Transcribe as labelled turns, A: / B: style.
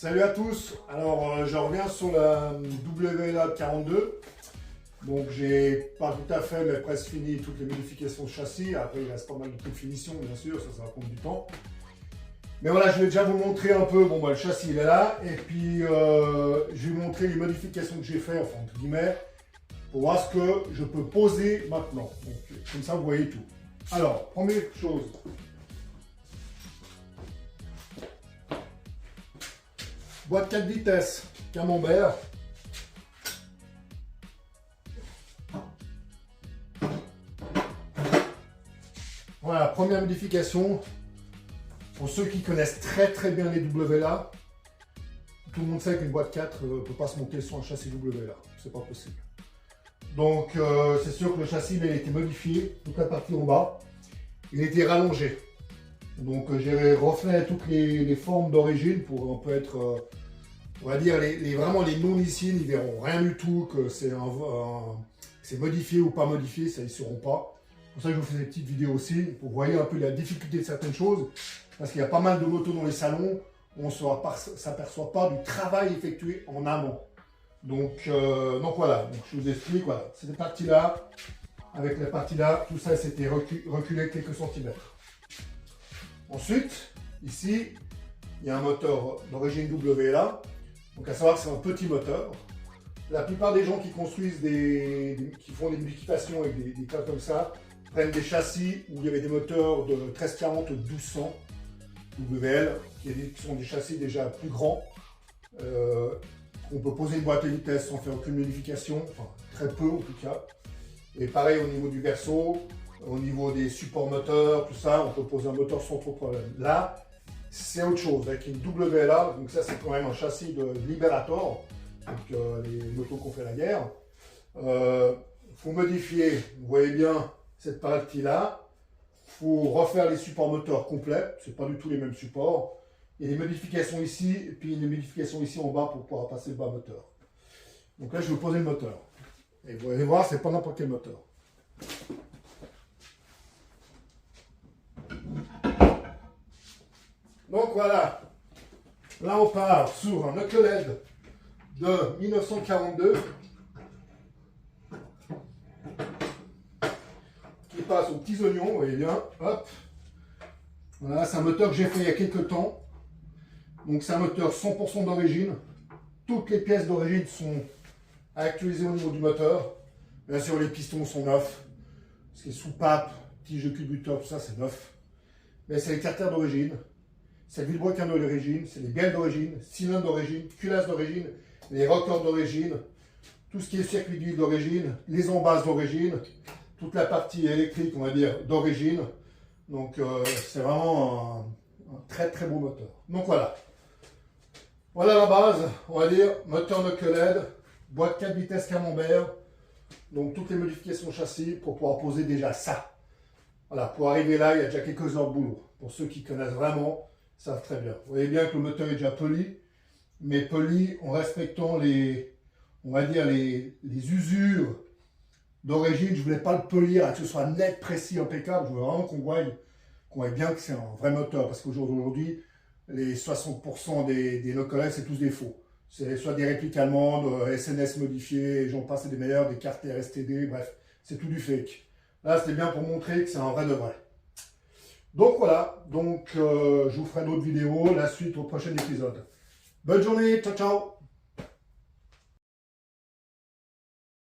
A: Salut à tous, alors je reviens sur la WLA 42. Donc j'ai pas tout à fait mais presque fini toutes les modifications de châssis. Après il reste pas mal de petites finitions bien sûr, ça va prendre du temps. Mais voilà, je vais déjà vous montrer un peu, bon bah le châssis il est là. Et puis je vais vous montrer les modifications que j'ai fait, enfin entre guillemets, pour voir ce que je peux poser maintenant. Donc comme ça vous voyez tout. Alors, première chose. Boîte 4 vitesses, camembert. Voilà, première modification. Pour ceux qui connaissent très bien les WLA, tout le monde sait qu'une boîte 4 ne peut pas se monter sur un châssis WLA. C'est pas possible. Donc c'est sûr que le châssis il a été modifié, toute la partie en bas. Il a été rallongé. Donc j'ai refait toutes les formes d'origine pour un peu être, on va dire, vraiment les non-initiés, ils verront rien du tout, que c'est modifié ou pas modifié, ça ils ne sauront pas. Pour ça que je vous fais des petites vidéos aussi, pour que vous voyez un peu la difficulté de certaines choses. Parce qu'il y a pas mal de motos dans les salons, on ne s'aperçoit pas du travail effectué en amont. Donc voilà, donc je vous explique, voilà, cette partie-là, avec la partie là, tout ça c'était reculé quelques centimètres. Ensuite, ici, il y a un moteur d'origine WLA. Donc à savoir que c'est un petit moteur. La plupart des gens qui construisent qui font des modifications avec des câbles comme ça, prennent des châssis où il y avait des moteurs de 1340 1200 WL, qui sont des châssis déjà plus grands. On peut poser une boîte à vitesse sans faire aucune modification, enfin très peu en tout cas. Et pareil au niveau du verso, au niveau des supports moteurs, tout ça, on peut poser un moteur sans trop de problème. Là, c'est autre chose, avec une WLA, donc ça c'est quand même un châssis de Liberator, donc les motos qui ont fait la guerre. Faut modifier, vous voyez bien cette partie-là. Faut refaire les supports moteurs complets, c'est pas du tout les mêmes supports. Il y a des modifications ici, et puis une modification ici en bas pour pouvoir passer le bas moteur. Donc là je vais poser le moteur. Et vous allez voir, c'est pas n'importe quel moteur. Donc voilà, là on part sur un knucklehead de 1942 qui passe aux petits oignons, vous voyez bien, hop. Voilà, c'est un moteur que j'ai fait il y a quelques temps. Donc c'est un moteur 100% d'origine. Toutes les pièces d'origine sont actualisées au niveau du moteur. Bien sûr les pistons sont neufs. Ce qui est soupape, tige de culbuteur, tout ça c'est neuf. Mais c'est les carters d'origine. C'est le vilebrequin d'origine, c'est les bielles d'origine, cylindres d'origine, culasses d'origine, les rockers d'origine, tout ce qui est circuit d'huile d'origine, les embases d'origine, toute la partie électrique, on va dire, d'origine. Donc c'est vraiment un très beau moteur. Donc voilà. Voilà la base, on va dire, moteur knucklehead, boîte 4 vitesses camembert, donc toutes les modifications châssis pour pouvoir poser déjà ça. Voilà, pour arriver là, il y a déjà quelques heures de boulot. Pour ceux qui connaissent vraiment, savent très bien. Vous voyez bien que le moteur est déjà poli, mais poli en respectant on va dire les usures d'origine. Je ne voulais pas le polir, que ce soit net, précis, impeccable. Je voulais vraiment qu'on voit bien que c'est un vrai moteur, parce qu'aujourd'hui, les 60% des knuckleheads, c'est tous des faux. C'est soit des répliques allemandes, SNS modifiées, j'en passe, des meilleurs, des cartes RSTD, bref, c'est tout du fake. Là, c'était bien pour montrer que c'est un vrai de vrai. Donc voilà, je vous ferai d'autres vidéos, la suite au prochain épisode. Bonne journée, ciao ciao.